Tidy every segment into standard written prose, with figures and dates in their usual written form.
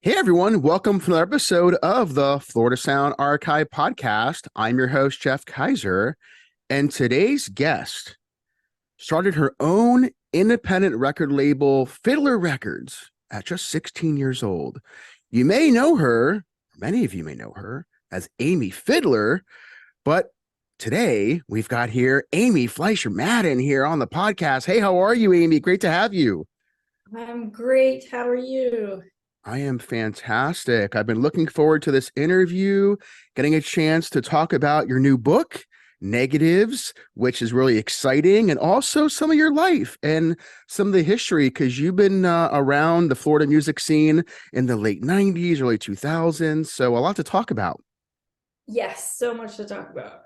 Hey everyone, welcome to another episode of the Florida Sound Archive podcast. I'm your host, Jeff Kaiser, and today's guest started her own independent record label, Fiddler Records, at just 16 years old. You may know her, many of you may know her, as Amy Fiddler, but today we've got here Amy Fleisher Madden here on the podcast. Hey, how are you, Amy? Great to have you. I'm great. How are you? I am fantastic. I've been looking forward to this interview, getting a chance to talk about your new book, Negatives, which is really exciting, and also some of your life and some of the history, because you've been around the Florida music scene in the late 90s, early 2000s. So, a lot to talk about. Yes, so much to talk about.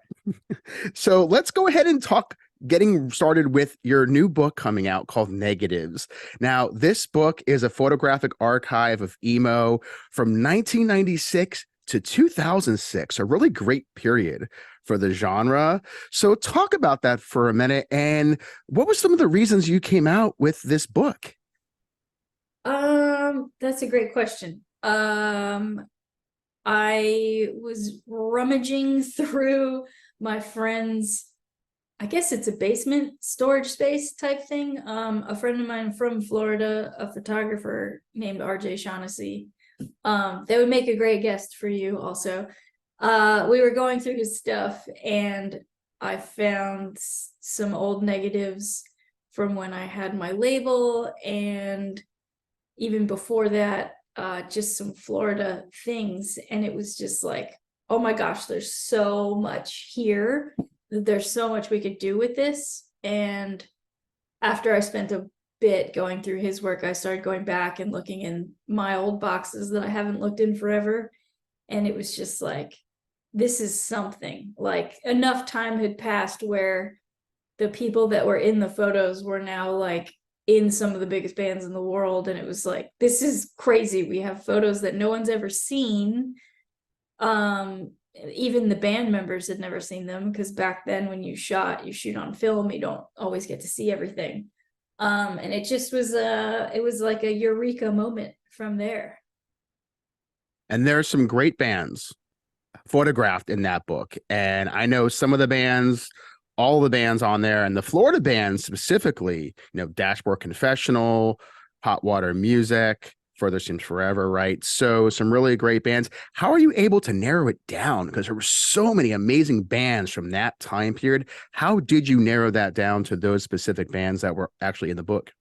So let's go ahead and talk, getting started with your new book coming out called Negatives. Now, this book is a photographic archive of emo from 1996 to 2006, a really great period for the genre. So talk about that for a minute. And what were some of the reasons you came out with this book? That's a great question. I was rummaging through my friend's, I guess it's a basement storage space type thing. A friend of mine from Florida, a photographer named RJ Shaughnessy. They would make a great guest for you also. We were going through his stuff and I found some old negatives from when I had my label, and even before that, just some Florida things. And it was just like, oh my gosh, there's so much here. There's so much we could do with this. And after I spent a bit going through his work, I started going back and looking in my old boxes that I haven't looked in forever. And it was just like, this is something. Like, enough time had passed where the people that were in the photos were now like in some of the biggest bands in the world. And it was like, this is crazy. We have photos that no one's ever seen. Even the band members had never seen them, because back then when you shoot on film, you don't always get to see everything. And it just was it was like a eureka moment from there. And there are some great bands photographed in that book. And I know some of the bands, all the bands on there, and the Florida bands specifically, Dashboard Confessional, Hot Water Music, Further Seems Forever, right? So some really great bands. How are you able to narrow it down? Because there were so many amazing bands from that time period. How did you narrow that down to those specific bands that were actually in the book?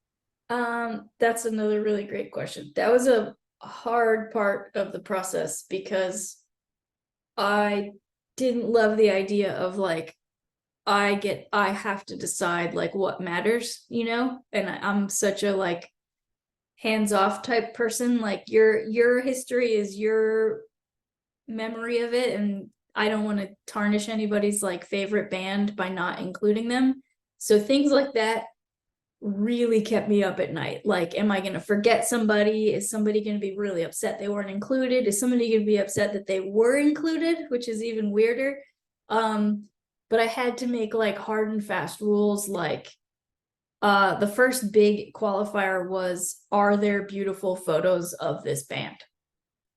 That's another really great question. That was a hard part of the process, because I didn't love the idea of like, I have to decide like what matters, and I'm such a like hands-off type person. Like, your history is your memory of it, and I don't want to tarnish anybody's like favorite band by not including them. So things like that really kept me up at night. Like, am I going to forget somebody? Is somebody going to be really upset they weren't included? Is somebody going to be upset that they were included, which is even weirder? But I had to make like hard and fast rules. Like, the first big qualifier was, are there beautiful photos of this band?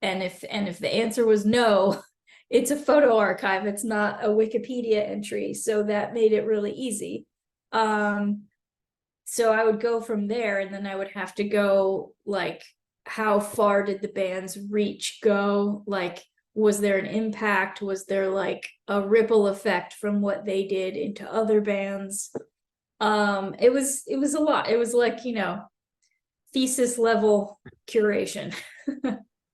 And if the answer was no, it's a photo archive, it's not a Wikipedia entry. So that made it really easy. So I would go from there, and then I would have to go like, how far did the band's reach go? Like, was there an impact? Was there like a ripple effect from what they did into other bands? It was a lot. It was like, thesis level curation.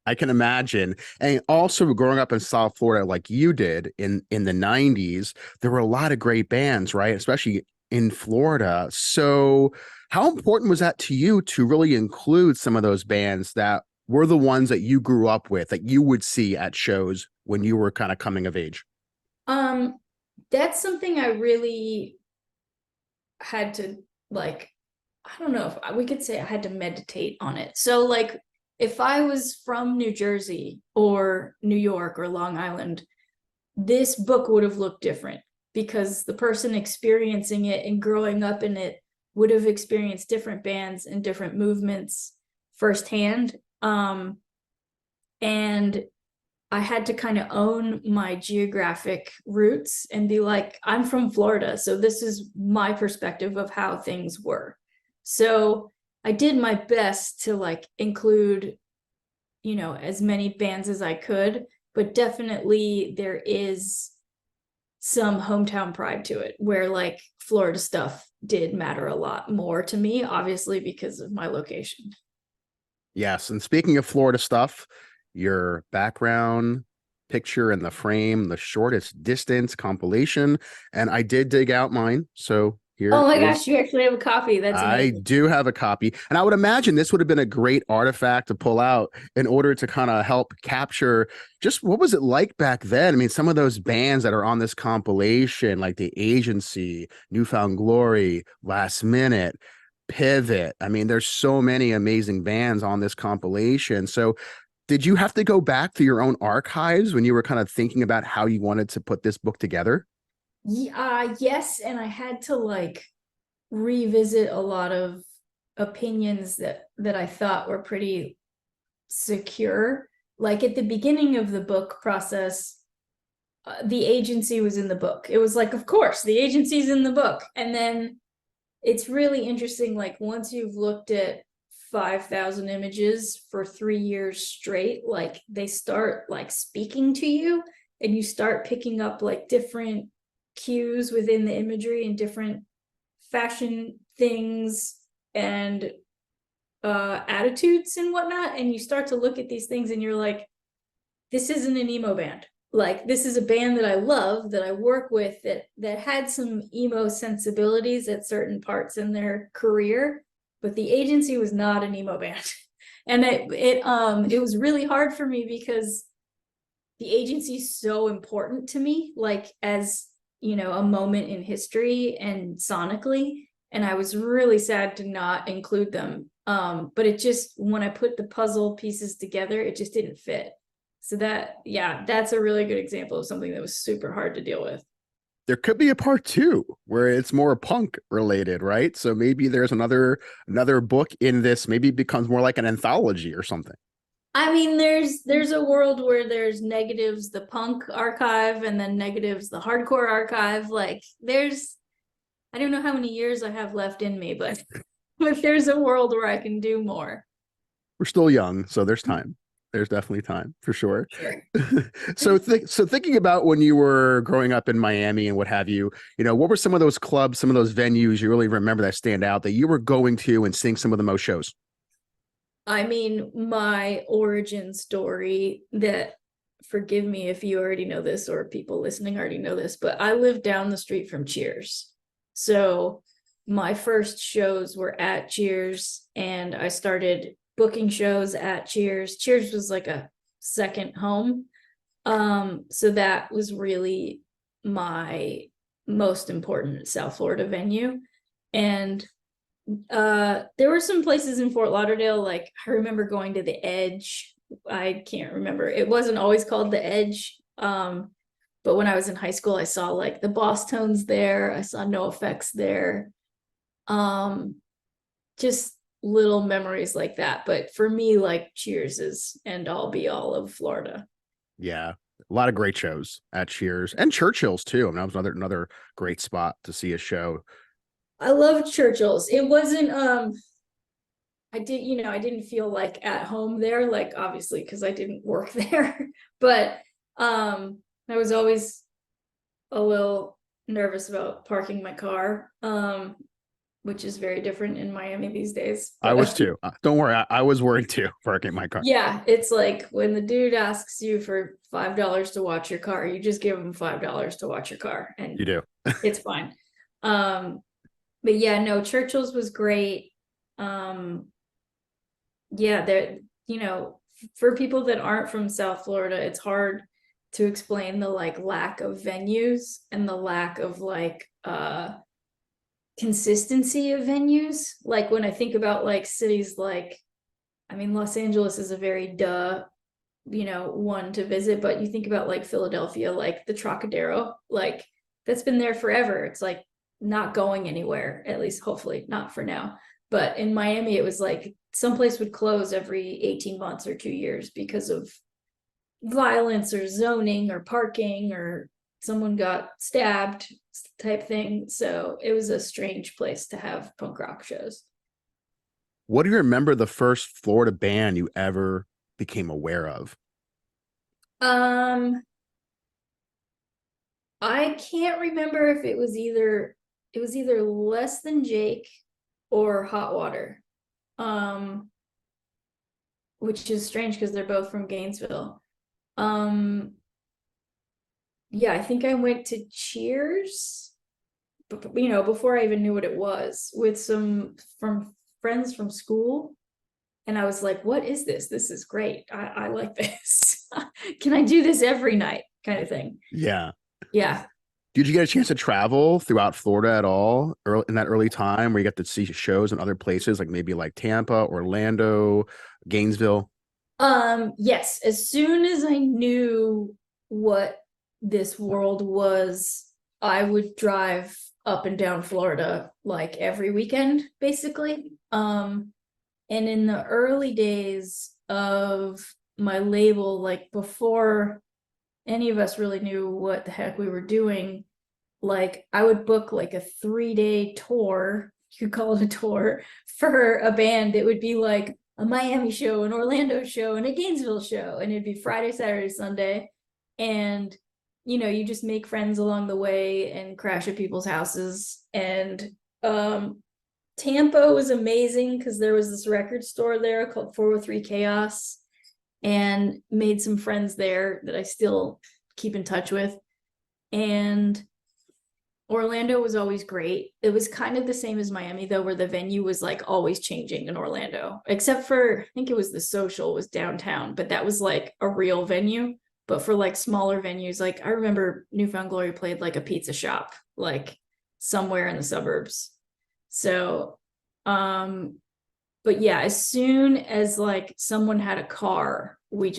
I can imagine. And also growing up in South Florida like you did in the 90s, there were a lot of great bands, right? Especially in Florida. So how important was that to you to really include some of those bands that were the ones that you grew up with, that you would see at shows when you were kind of coming of age? Um, that's something I really had to like, I don't know if we could say I had to meditate on it. So like, if I was from New Jersey or New York or Long Island, this book would have looked different, because the person experiencing it and growing up in it would have experienced different bands and different movements firsthand. And I had to kind of own my geographic roots and be like, I'm from Florida, so this is my perspective of how things were. So I did my best to like include, as many bands as I could, but definitely there is some hometown pride to it, where like Florida stuff did matter a lot more to me, obviously because of my location. Yes. And speaking of Florida stuff, your background picture in the frame, the shortest distance compilation. And I did dig out mine. So Oh here my is gosh, you actually have a copy. That's I amazing. do have a copy. And I would imagine this would have been a great artifact to pull out in order to kind of help capture just what was it like back then. I mean, some of those bands that are on this compilation, like The Agency, Newfound Glory, Last Minute, Pivot. I mean, there's so many amazing bands on this compilation. So did you have to go back to your own archives when you were kind of thinking about how you wanted to put this book together? Yeah, yes, and I had to like revisit a lot of opinions that I thought were pretty secure. Like at the beginning of the book process, the agency was in the book. It was like, of course, the agency's in the book. And then it's really interesting, like once you've looked at 5,000 images for 3 years straight, like they start like speaking to you, and you start picking up like different cues within the imagery and different fashion things and attitudes and whatnot. And you start to look at these things and you're like, this isn't an emo band. Like this is a band that I love, that I work with, that had some emo sensibilities at certain parts in their career, but the agency was not an emo band. And it was really hard for me because the agency is so important to me, like as a moment in history and sonically. And I was really sad to not include them. But it just, when I put the puzzle pieces together, it just didn't fit. So that's a really good example of something that was super hard to deal with. There could be a part two where it's more punk related, right? So maybe there's another book in this. Maybe it becomes more like an anthology or something. I mean, there's a world where there's negatives, the punk archive, and then negatives, the hardcore archive. Like I don't know how many years I have left in me, but if there's a world where I can do more. We're still young, so there's time. There's definitely time for sure. Sure. So thinking about when you were growing up in Miami and what have you, what were some of those clubs, some of those venues you really remember that stand out that you were going to and seeing some of the most shows? I mean, my origin story, that, forgive me if you already know this or people listening already know this, but I lived down the street from Cheers. So my first shows were at Cheers, and I started booking shows at Cheers. Cheers was like a second home. So that was really my most important South Florida venue. And there were some places in Fort Lauderdale, like I remember going to the Edge. I can't remember, it wasn't always called the Edge, but when I was in high school I saw like the Boss Tones there, I saw No Effects there. um just little memories like that, but for me, like Cheers is end all be all of Florida. Yeah, a lot of great shows at Cheers and Churchill's too. I mean, that was another great spot to see a show. I love Churchill's. It wasn't I didn't feel like at home there, like obviously because I didn't work there, but I was always a little nervous about parking my car, which is very different in Miami these days. I But was too. Don't worry, I was worried too parking my car. yeah, it's like when the dude asks you for $5 to watch your car, you just give him $5 to watch your car, and You do. it's fine. But yeah, no, Churchill's was great. Um, yeah, there, for people that aren't from South Florida, it's hard to explain the like lack of venues and the lack of like consistency of venues. Like when I think about like cities like, I mean, Los Angeles is a very one to visit, but you think about like Philadelphia, like the Trocadero, like that's been there forever. It's like not going anywhere, at least hopefully not for now. But in Miami, it was like someplace would close every 18 months or 2 years because of violence or zoning or parking or someone got stabbed type thing. So it was a strange place to have punk rock shows. What do you remember the first Florida band you ever became aware of? Um, I can't remember if it was either Less Than Jake or Hot Water. Which is strange because they're both from Gainesville. Um, yeah, I think I went to Cheers, before I even knew what it was, with some from friends from school. And I was like, what is this? This is great. I like this. Can I do this every night? Kind of thing. Yeah. Yeah. Did you get a chance to travel throughout Florida at all early, in that early time where you got to see shows in other places, like maybe like Tampa, Orlando, Gainesville? Yes, as soon as I knew what this world was, I would drive up and down Florida like every weekend, basically. And in the early days of my label, like before any of us really knew what the heck we were doing, like I would book like a 3-day tour, you could call it a tour, for a band. It would be like a Miami show, an Orlando show, and a Gainesville show, and it'd be Friday, Saturday, Sunday. And you just make friends along the way and crash at people's houses. And Tampa was amazing because there was this record store there called 403 Chaos, and made some friends there that I still keep in touch with. And Orlando was always great. It was kind of the same as Miami, though, where the venue was like always changing in Orlando, except for I think it was the Social was downtown, but that was like a real venue. But for like smaller venues, like I remember Newfound Glory played like a pizza shop, like somewhere in the suburbs. So, but yeah, as soon as like someone had a car, we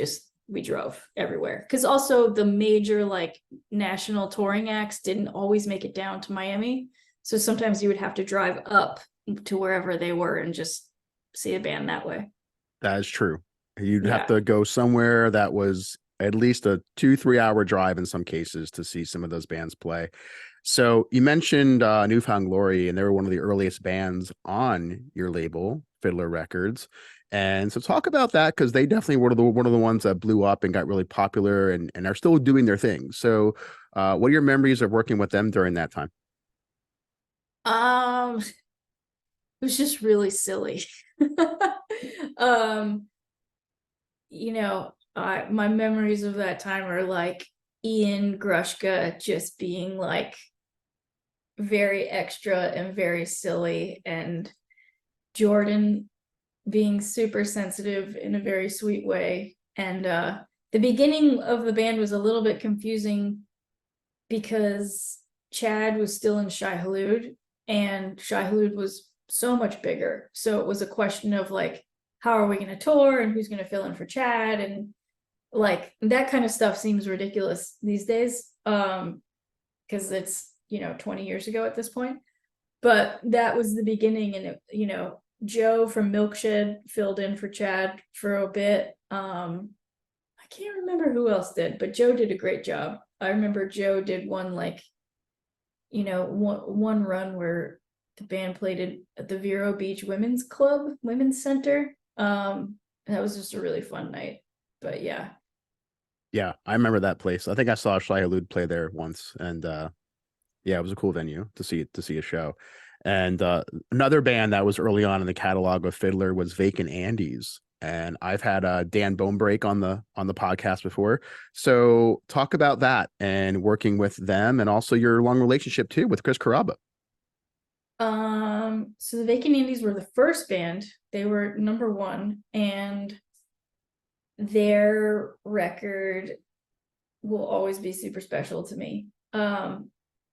drove everywhere. Because also the major like national touring acts didn't always make it down to Miami. So sometimes you would have to drive up to wherever they were and just see a band that way. That is true. You'd have Yeah. to go somewhere that was at least a 2-3 hour drive in some cases to see some of those bands play. So you mentioned Newfound Glory, and they were one of the earliest bands on your label, Fiddler Records. And so talk about that because they definitely were one of the ones that blew up and got really popular and are still doing their thing. So what are your memories of working with them during that time? It was just really silly. um, my memories of that time are like Ian Grushka just being like very extra and very silly, and Jordan being super sensitive in a very sweet way. And the beginning of the band was a little bit confusing because Chad was still in Shai Hulud, and Shai Hulud was so much bigger. So it was a question of like, how are we going to tour and who's going to fill in for Chad? And like that kind of stuff seems ridiculous these days. Because it's 20 years ago at this point. But that was the beginning, and Joe from Milkshed filled in for Chad for a bit. I can't remember who else did, but Joe did a great job. I remember Joe did one like one run where the band played at the Vero Beach Women's Club, Women's Center. That was just a really fun night. But yeah. Yeah, I remember that place. I think I saw Shai Hulud play there once, and yeah, it was a cool venue to see a show. And another band that was early on in the catalog of Fiddler was Vacant Andys. And I've had Dan Bonebrake on the podcast before. So talk about that and working with them, and also your long relationship too with Chris Caraba. So the Vacant Andys were the first band. They were number one, and their record will always be super special to me.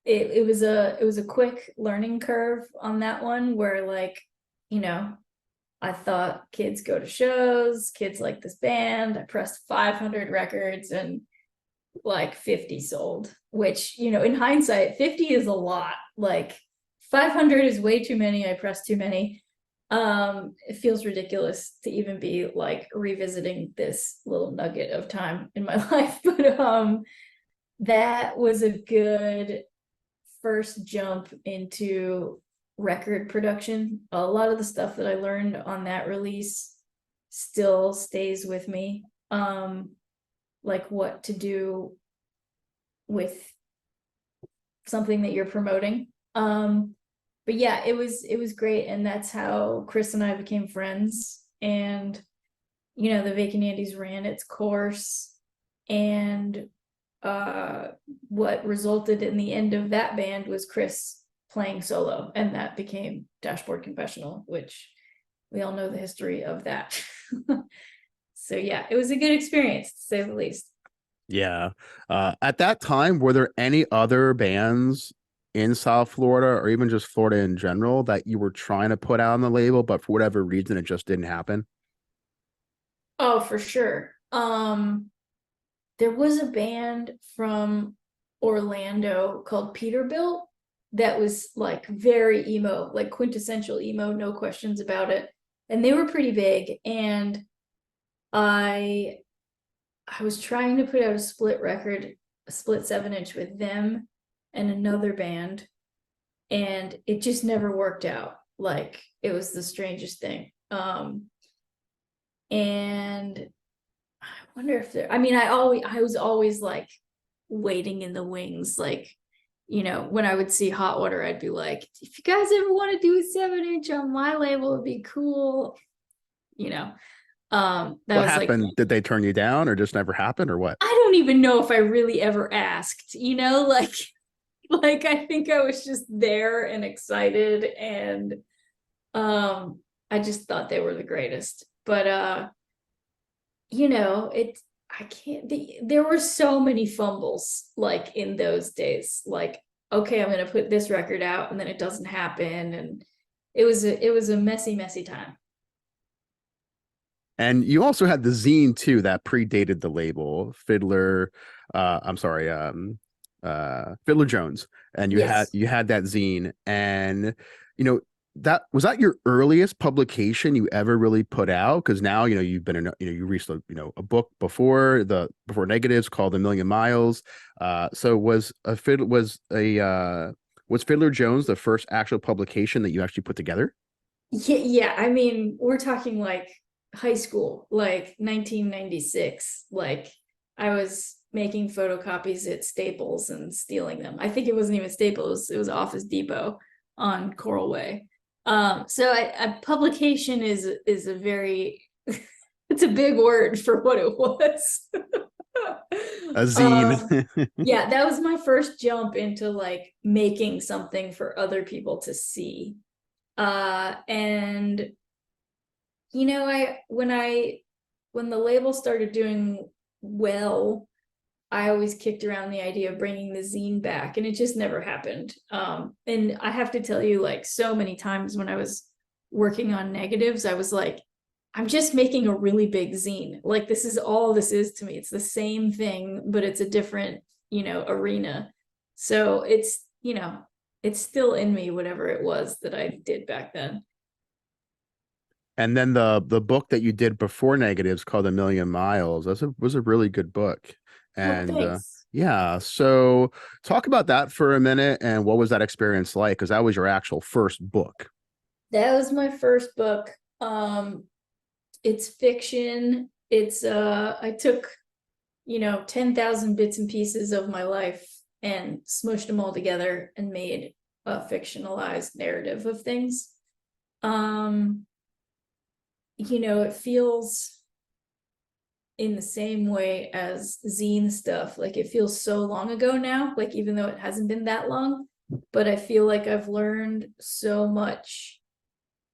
It was a quick learning curve on that one, where like, I thought kids go to shows, kids like this band. I pressed 500 records and like 50 sold, which, in hindsight, 50 is a lot. Like 500 is way too many. I pressed too many. It feels ridiculous to even be like revisiting this little nugget of time in my life, but that was a good first jump into record production. A lot of the stuff that I learned on that release still stays with me. Like what to do with something that you're promoting. But yeah, it was great, and that's how Chris and I became friends. And the Vacant Andys ran its course, and what resulted in the end of that band was Chris playing solo, and that became Dashboard Confessional, which we all know the history of that. So yeah, it was a good experience to say the least. Yeah. At that time, were there any other bands in South Florida or even just Florida in general that you were trying to put out on the label, but for whatever reason it just didn't happen? Oh, for sure. There was a band from Orlando called Peterbilt that was like very emo, like quintessential emo, no questions about it. And they were pretty big. And I was trying to put out a split record, a split 7-inch with them and another band, and it just never worked out. Like it was the strangest thing. And I wonder if there, I mean, I was always like waiting in the wings. Like, when I would see Hot Water, I'd be like, if you guys ever want to do a 7-inch on my label, it'd be cool. You know, that What was like, happened? Did they turn you down or just never happened or what? I don't even know if I really ever asked, like, like I think I was just there and excited, and I just thought they were the greatest. But it I can't there were so many fumbles like in those days. Like, okay, I'm gonna put this record out and then it doesn't happen. And it was a messy, messy time. And you also had the zine too that predated the label, Fiddler, I'm sorry, Fiddler Jones. And Yes. you had that zine, and you know that was that your earliest publication you ever really put out? Because now you've been in you released a book before Negatives called A Million Miles. So was Fiddler Jones the first actual publication that you actually put together? Yeah, I mean, we're talking like high school, like 1996. Like I was making photocopies at Staples and stealing them. I think it wasn't even Staples, it was Office Depot on Coral Way. So a publication is a very it's a big word for what it was. A zine. um, yeah, that was my first jump into like making something for other people to see. And when the label started doing well, I always kicked around the idea of bringing the zine back, and it just never happened. And I have to tell you, like, so many times when I was working on Negatives, I was like, I'm just making a really big zine. Like, this is all this is to me. It's the same thing, but it's a different, arena. So it's still in me, whatever it was that I did back then. And then the book that you did before Negatives called A Million Miles, was a really good book. Oh, And thanks. yeah, so talk about that for a minute and what was that experience like? Because that was your actual first book. That was my first book. It's fiction. It's I took 10,000 bits and pieces of my life and smushed them all together and made a fictionalized narrative of things. It feels in the same way as zine stuff. Like, it feels so long ago now, like, even though it hasn't been that long, but I feel like I've learned so much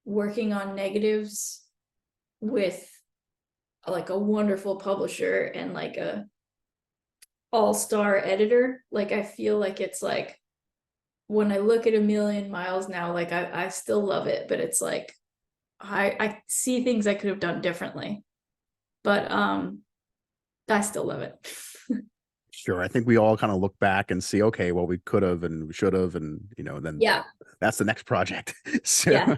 working on Negatives with like a wonderful publisher and like a all-star editor. Like, I feel like it's like when I look at A Million Miles now, like I still love it, but it's like I see things I could have done differently. But I still love it. Sure. I think we all kind of look back and see, okay, well, we could have and we should have, and then Yeah. that's the next project. So Yeah.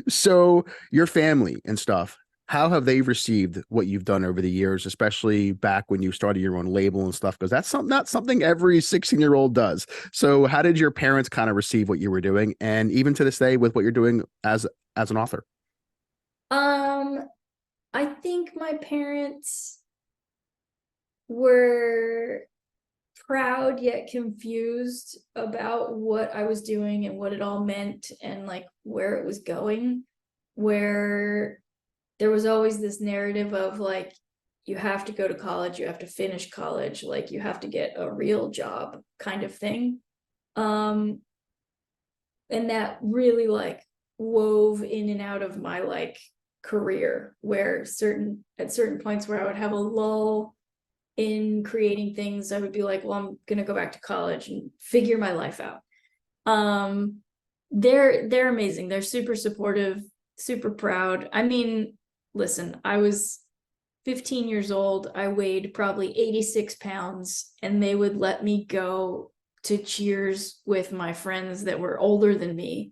So your family and stuff, how have they received what you've done over the years, especially back when you started your own label and stuff? Because that's not something every 16-year-old does. So how did your parents kind of receive what you were doing, and even to this day with what you're doing as an author? Um, I think my parents were proud yet confused about what I was doing and what it all meant and like where it was going. Where there was always this narrative of like, you have to go to college, you have to finish college, like you have to get a real job kind of thing. Um, and that really like wove in and out of my like career, where at certain points where I would have a lull in creating things, I would be like, well, I'm gonna go back to college and figure my life out. um they're amazing, they're super supportive, super proud. I mean, listen, I was 15 years old, I weighed probably 86 pounds, and they would let me go to cheers with my friends that were older than me,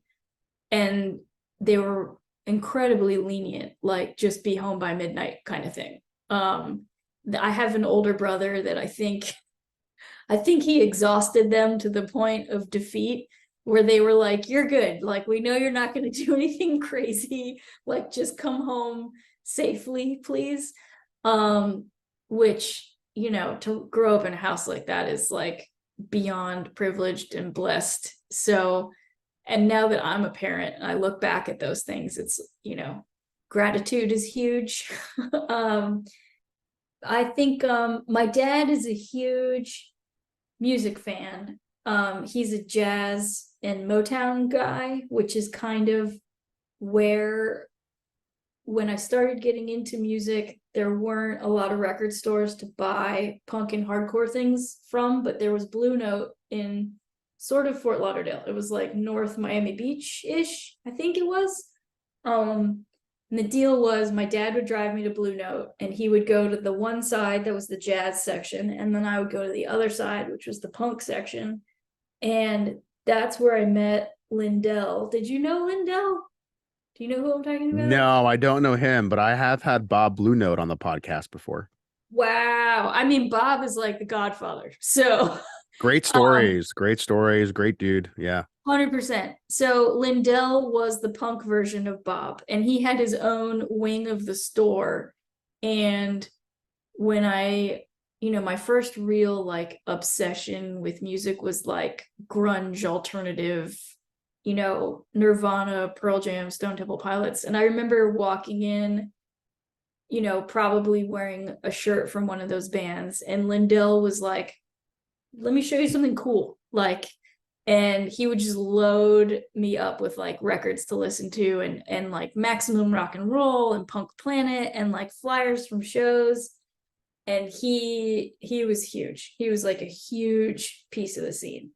and they were incredibly lenient, like just be home by midnight kind of thing. I have an older brother that I think he exhausted them to the point of defeat, where they were like, you're good, like we know you're not going to do anything crazy, like just come home safely please. um which, to grow up in a house like that is like beyond privileged and blessed. So, and now that I'm a parent and I look back at those things, it's, gratitude is huge. um I think my dad is a huge music fan. He's a jazz and Motown guy, which is kind of where, when I started getting into music, there weren't a lot of record stores to buy punk and hardcore things from, but there was Blue Note in sort of Fort Lauderdale. It was like North Miami Beach-ish, I think it was. And the deal was my dad would drive me to Blue Note, and he would go to the one side that was the jazz section, and then I would go to the other side, which was the punk section. And that's where I met Lindell. Did you know Lindell? Do you know who I'm talking about? No, I don't know him, but I have had Bob Blue Note on the podcast before. Wow. I mean, Bob is like the godfather. So, um, Great stories, great dude. Yeah. 100%. So Lindell was the punk version of Bob, and he had his own wing of the store. And when my first real like obsession with music was like grunge alternative, Nirvana, Pearl Jam, Stone Temple Pilots. And I remember walking in, probably wearing a shirt from one of those bands, and Lindell was like, let me show you something cool. Like, and he would just load me up with like records to listen to, and like Maximum Rock and Roll and Punk Planet and like flyers from shows. And he was huge. He was like a huge piece of the scene.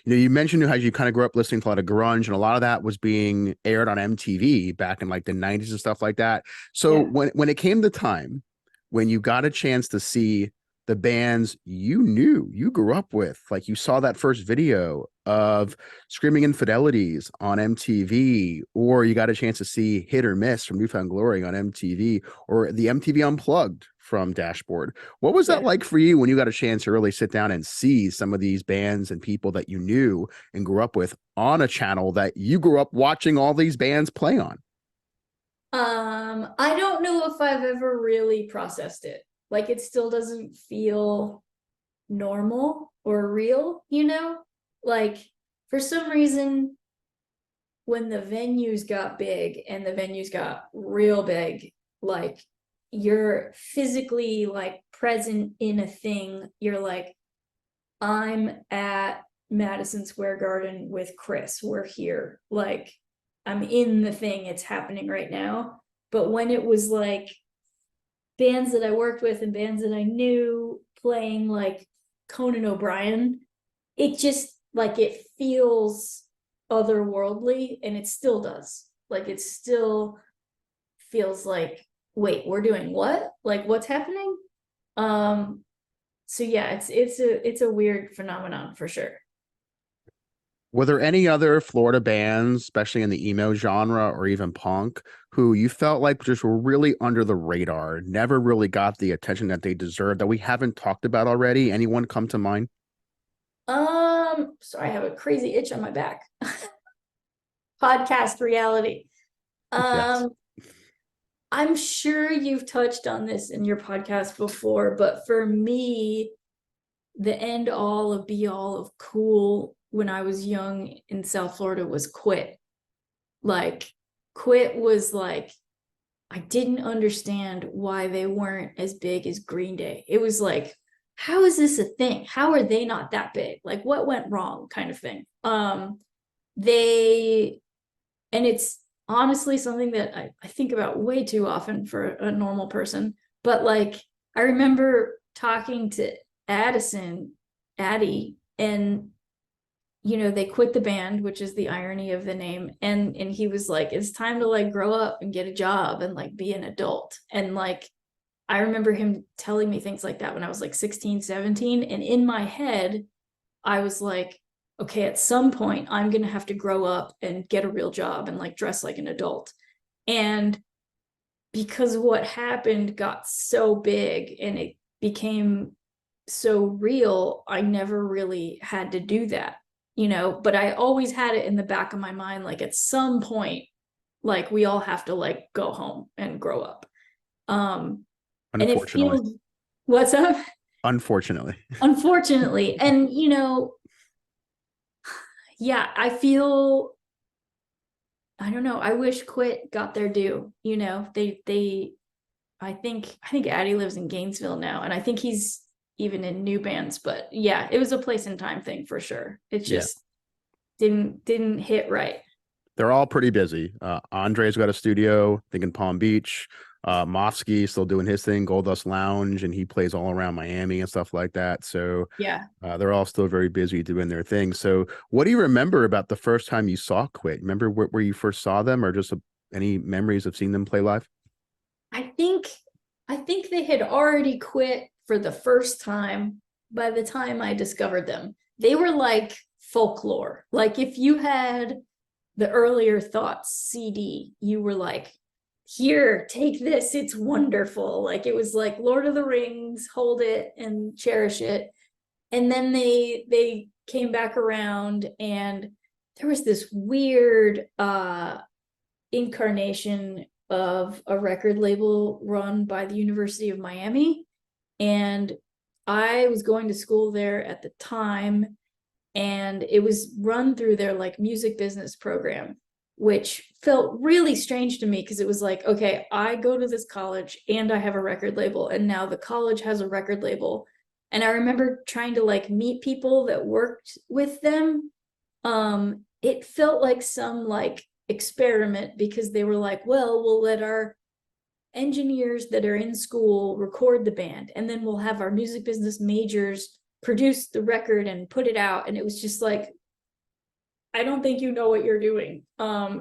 You mentioned how you kind of grew up listening to a lot of grunge, and a lot of that was being aired on MTV back in like the 90s and stuff like that. So Yeah. when it came the time when you got a chance to see the bands you knew, you grew up with, like you saw that first video of Screaming Infidelities on MTV, or you got a chance to see Hit or Miss from Newfound Glory on MTV, or the MTV Unplugged from Dashboard. What was that Yeah. like for you when you got a chance to really sit down and see some of these bands and people that you knew and grew up with on a channel that you grew up watching all these bands play on? I don't know if I've ever really processed it. Like it still doesn't feel normal or real, Like for some reason, when the venues got big and the venues got real big, like you're physically like present in a thing. You're like, I'm at Madison Square Garden with Chris. We're here. Like, I'm in the thing. It's happening right now. But when it was like bands that I worked with and bands that I knew playing like Conan O'Brien, it just like it feels otherworldly, and it still does. Like it still feels like, wait, we're doing what? Like what's happening? Um so yeah, it's a weird phenomenon for sure. Were there any other Florida bands, especially in the emo genre or even punk, who you felt like just were really under the radar, never really got the attention that they deserved that we haven't talked about already? Anyone come to mind? Sorry, I have a crazy itch on my back. Podcast reality. Yes. Um, I'm sure you've touched on this in your podcast before, but for me, the end all of be all of cool when I was young in South Florida was Quit. Like, Quit was like, I didn't understand why they weren't as big as Green Day. It was like, how is this a thing? How are they not that big? Like, what went wrong, kind of thing. They, and it's honestly something that I think about way too often for a normal person. But like, I remember talking to Addie, and they quit the band, which is the irony of the name. And he was like, it's time to like grow up and get a job and like be an adult. And like, I remember him telling me things like that when I was like 16, 17. And in my head, I was like, okay, at some point, I'm going to have to grow up and get a real job and like dress like an adult. And because what happened got so big and it became so real, I never really had to do that, but I always had it in the back of my mind, like at some point, like we all have to like go home and grow up. And it Unfortunately. feels, what's up? Unfortunately. Unfortunately. And, yeah, I feel, I don't know. I wish Quit got their due. I think Addie lives in Gainesville now, and I think he's even in new bands. But yeah, it was a place and time thing for sure. It Yeah. just didn't hit right. They're all pretty busy. Andre's got a studio, I think in Palm Beach. Mofsky still doing his thing, Goldust Lounge, and he plays all around Miami and stuff like that. So Yeah. they're all still very busy doing their thing. So what do you remember about the first time you saw Quit? Remember where you first saw them, or just any memories of seeing them play live? I think I think they had already quit for the first time by the time I discovered them. They were like folklore. Like if you had the Earlier Thoughts CD, you were like, here, take this, it's wonderful. Like it was like Lord of the Rings, hold it and cherish it. And then they came back around, and there was this weird incarnation of a record label run by the University of Miami. And I was going to school there at the time, and it was run through their like music business program, which felt really strange to me because it was like, okay, I go to this college and I have a record label, and now the college has a record label. And I remember trying to like meet people that worked with them. It felt like some like experiment because they were like, well, we'll let our engineers that are in school record the band, and then we'll have our music business majors produce the record and put it out. And it was just like, I don't think you know what you're doing,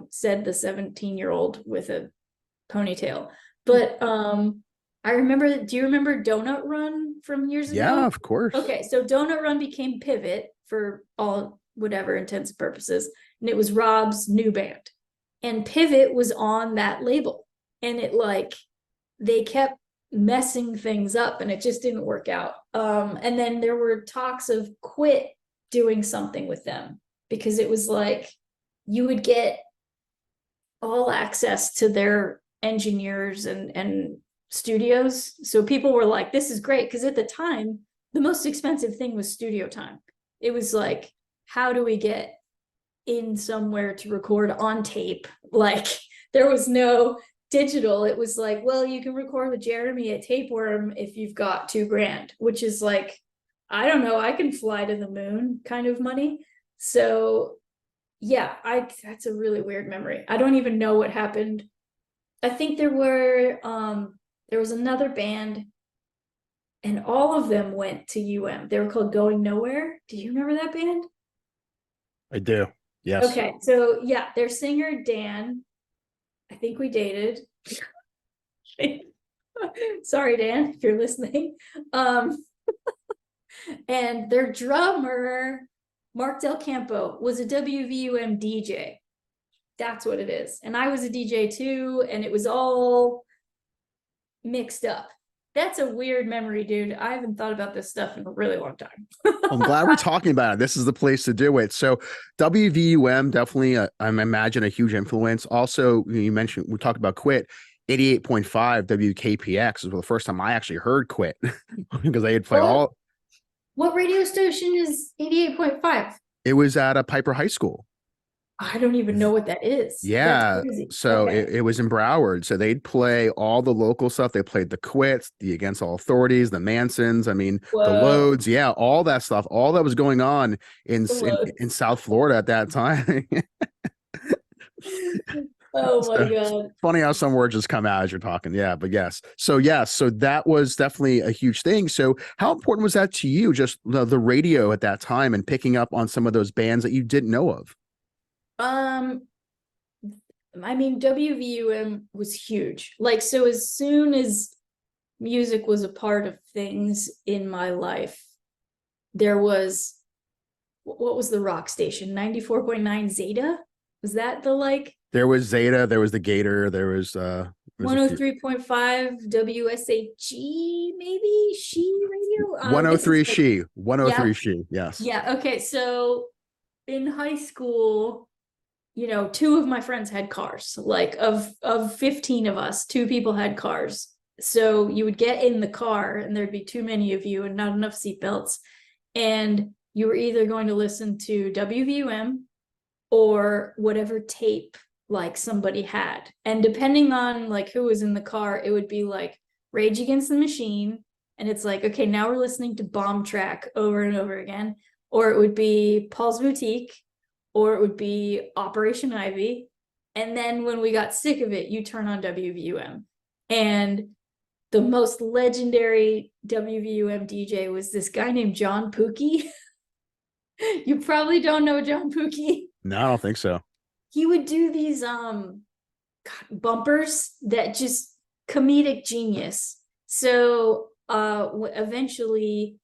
said the 17-year-old with a ponytail. But I remember, do you remember Donut Run from years Yeah, ago? of course. Okay, so Donut Run became Pivot for all whatever intents and purposes, and it was Rob's new band. And Pivot was on that label. And it like, they kept messing things up and it just didn't work out. And then there were talks of Quit doing something with them, because it was like you would get all access to their engineers and studios. So people were like, this is great. Because at the time, the most expensive thing was studio time. It was like, how do we get in somewhere to record on tape? Like there was no digital. It was like, well, you can record with Jeremy at Tapeworm if you've got $2,000, which is like, I don't know, I can fly to the moon kind of money. So yeah, that's a really weird memory. I don't even know what happened. I think there was another band, and all of them went to UM. They were called Going Nowhere. Do you remember that band? I do. Yes. Okay, so yeah, their singer Dan, I think we dated. Sorry, Dan, if you're listening. And their drummer Mark Del Campo was a WVUM DJ. That's what it is. And I was a DJ too, and it was all mixed up. That's a weird memory, dude. I haven't thought about this stuff in a really long time. I'm glad we're talking about it. This is the place to do it. So WVUM definitely, I imagine, a huge influence. Also, you mentioned, we talked about Quit. 88.5 WKPX is the first time I actually heard Quit because they had play all. What radio station is 88.5? It was at a Piper High School. I don't even know what that is. Yeah. So okay. it was in Broward. So they'd play all the local stuff. They played the Quits, the Against All Authorities, the Mansons. I mean, the Loads. Yeah. All that stuff, all that was going on in South Florida at that time. Oh my God. Funny how some words just come out as you're talking. Yeah. But yes. So that was definitely a huge thing. So how important was that to you? Just the radio at that time and picking up on some of those bands that you didn't know of? I mean, WVUM was huge. Like, so as soon as music was a part of things in my life, there was, what was the rock station? 94.9 Zeta? Was that the like? There was Zeta, there was the Gator, there was 103.5 WSHG, maybe She Radio. 103 She, 103 yeah. She, yes. Yeah. Okay. So in high school, you know, 2 of my friends had cars. Like of 15 of us, 2 people had cars. So you would get in the car and there'd be too many of you and not enough seatbelts. And you were either going to listen to WVUM or whatever tape like somebody had. And depending on like who was in the car, it would be like Rage Against the Machine. And it's like, okay, now we're listening to Bomb Track over and over again. Or it would be Paul's Boutique, or it would be Operation Ivy. And then when we got sick of it, you turn on WVUM. And the most legendary WVUM DJ was this guy named John Pookie. You probably don't know John Pookie. No, I don't think so. He would do these bumpers that just comedic genius. So eventually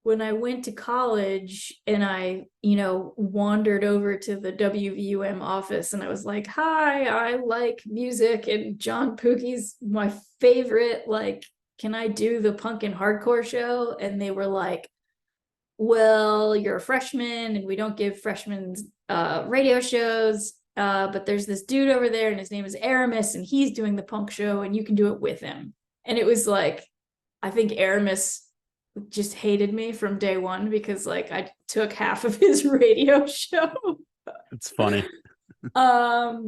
when I went to college and I, you know, wandered over to the WVUM office and I was like, hi, I like music and John Pookie's my favorite. Like, can I do the punk and hardcore show? And they were like, well, you're a freshman and we don't give freshmen radio shows. But there's this dude over there and his name is Aramis and he's doing the punk show and you can do it with him. And it was like, I think Aramis just hated me from day one because like I took half of his radio show. It's funny. But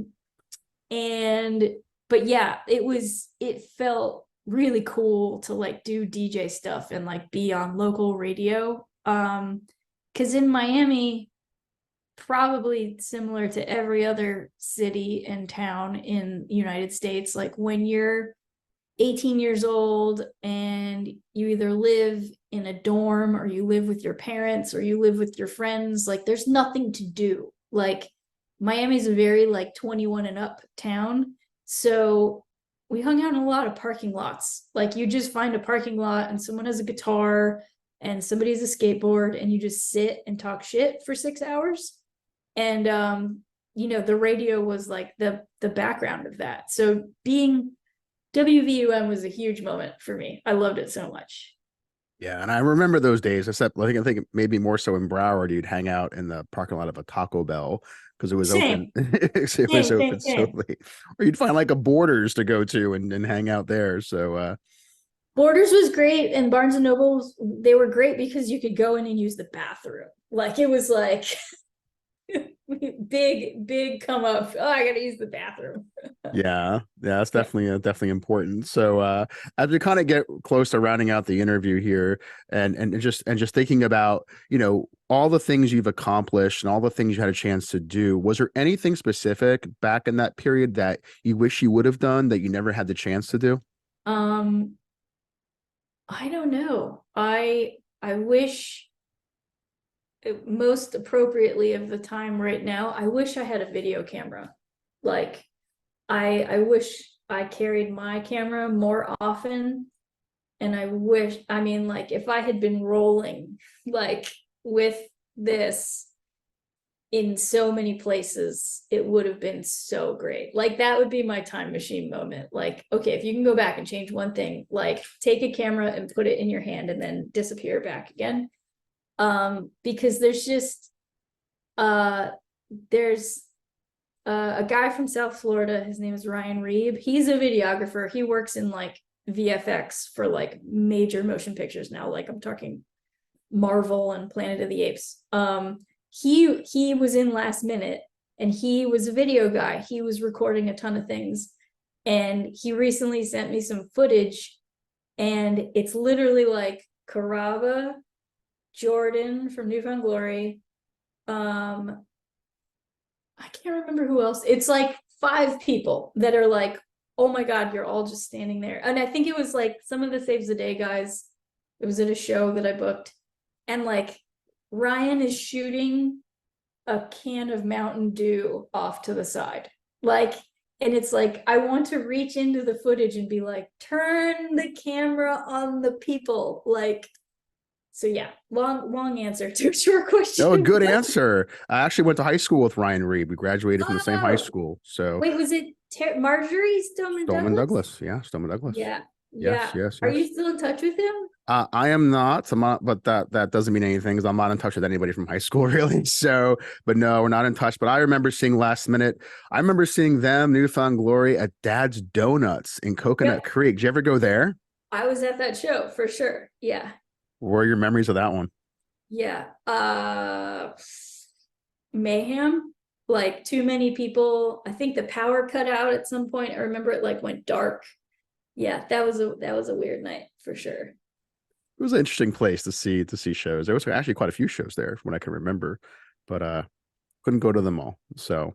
yeah, it felt really cool to like do DJ stuff and like be on local radio. Because in Miami, probably similar to every other city and town in the United States, like when you're 18 years old and you either live in a dorm or you live with your parents or you live with your friends, like there's nothing to do. Like Miami's a very like 21 and up town. So we hung out in a lot of parking lots. Like you just find a parking lot and someone has a guitar and somebody has a skateboard and you just sit and talk shit for 6 hours. And you know, the radio was like the background of that. So being WVUM was a huge moment for me. I loved it so much. Yeah, and I remember those days, except I think maybe more so in Broward, you'd hang out in the parking lot of a Taco Bell because it was open. It was open so late. Or you'd find like a Borders to go to and hang out there. So Borders was great, and Barnes and Noble, they were great because you could go in and use the bathroom. Like it was like big come up. Oh, I gotta use the bathroom. yeah, it's definitely important. So as we kind of get close to rounding out the interview here and just thinking about, you know, all the things you've accomplished and all the things you had a chance to do, was there anything specific back in that period that you wish you would have done that you never had the chance to do? I don't know. I wish, most appropriately of the time right now, I wish I had a video camera. Like I wish I carried my camera more often. And I wish, I mean, like if I had been rolling like with this in so many places, it would have been so great. Like that would be my time machine moment. Like, okay, if you can go back and change one thing, like take a camera and put it in your hand and then disappear back again. Because there's a guy from South Florida. His name is Ryan Reeb. He's a videographer. He works in like VFX for like major motion pictures now. Like I'm talking Marvel and Planet of the Apes. He was in last minute, and he was a video guy. He was recording a ton of things, and he recently sent me some footage, and it's literally like Carava, Jordan from New Found Glory, I can't remember who else. It's like 5 people that are like, oh my God, you're all just standing there. And I think it was like some of the Saves the Day guys. It was at a show that I booked. And like Ryan is shooting a can of Mountain Dew off to the side. Like, and it's like, I want to reach into the footage and be like, turn the camera on the people. Like, so yeah, long answer to a short question. No, good answer. I actually went to high school with Ryan Reeb. We graduated from the same high school. So wait, was it Marjorie Stoneman Douglas? Yeah, Stoneman Douglas. Yeah. Yes, Yeah. yes, Are yes. you still in touch with him? I am not. I'm not, but that doesn't mean anything because I'm not in touch with anybody from high school, really. So, but no, we're not in touch. But I remember seeing Last Minute. I remember seeing them, New Found Glory, at Dad's Donuts in Coconut Creek. Did you ever go there? I was at that show for sure. Yeah. What are your memories of that one? Yeah. Mayhem. Like too many people. I think the power cut out at some point. I remember it like went dark. Yeah, that was a weird night for sure. It was an interesting place to see shows. There was actually quite a few shows there from what I can remember, but couldn't go to them all. So,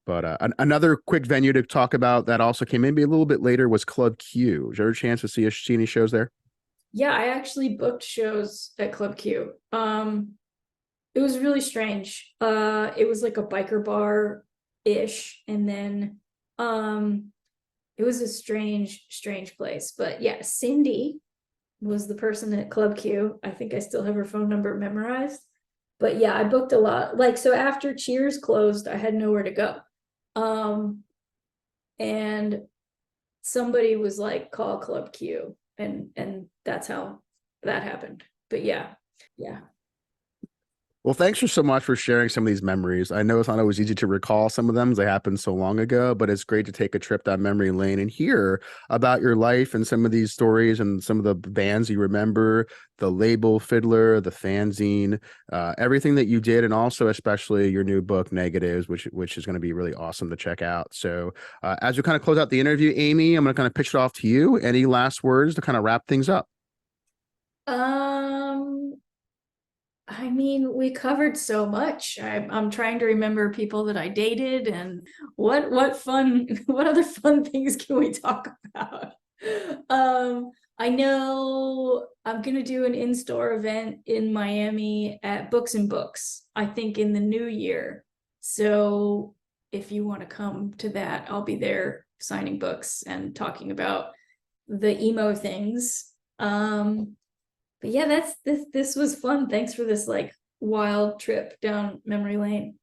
but another quick venue to talk about that also came maybe a little bit later was Club Q. Was there a chance to see any shows there? Yeah, I actually booked shows at Club Q. It was really strange. It was like a biker bar ish, and then it was a strange place. But yeah, Cindy was the person at Club Q. I think I still have her phone number memorized. But yeah, I booked a lot. Like, so after Cheers closed, I had nowhere to go. And somebody was like, call Club Q. And that's how that happened. But yeah. Well, thanks so much for sharing some of these memories. I know it's not always easy to recall some of them as they happened so long ago, but it's great to take a trip down memory lane and hear about your life and some of these stories and some of the bands you remember, the label Fiddler, the fanzine, everything that you did, and also especially your new book, Negatives, which is going to be really awesome to check out. So as we kind of close out the interview, Amy, I'm going to kind of pitch it off to you. Any last words to kind of wrap things up? I mean, we covered so much. I'm trying to remember people that I dated and what other fun things can we talk about? I know I'm gonna do an in-store event in Miami at Books and Books, I think in the new year. So if you want to come to that, I'll be there signing books and talking about the emo things. But yeah, this was fun. Thanks for this like wild trip down memory lane.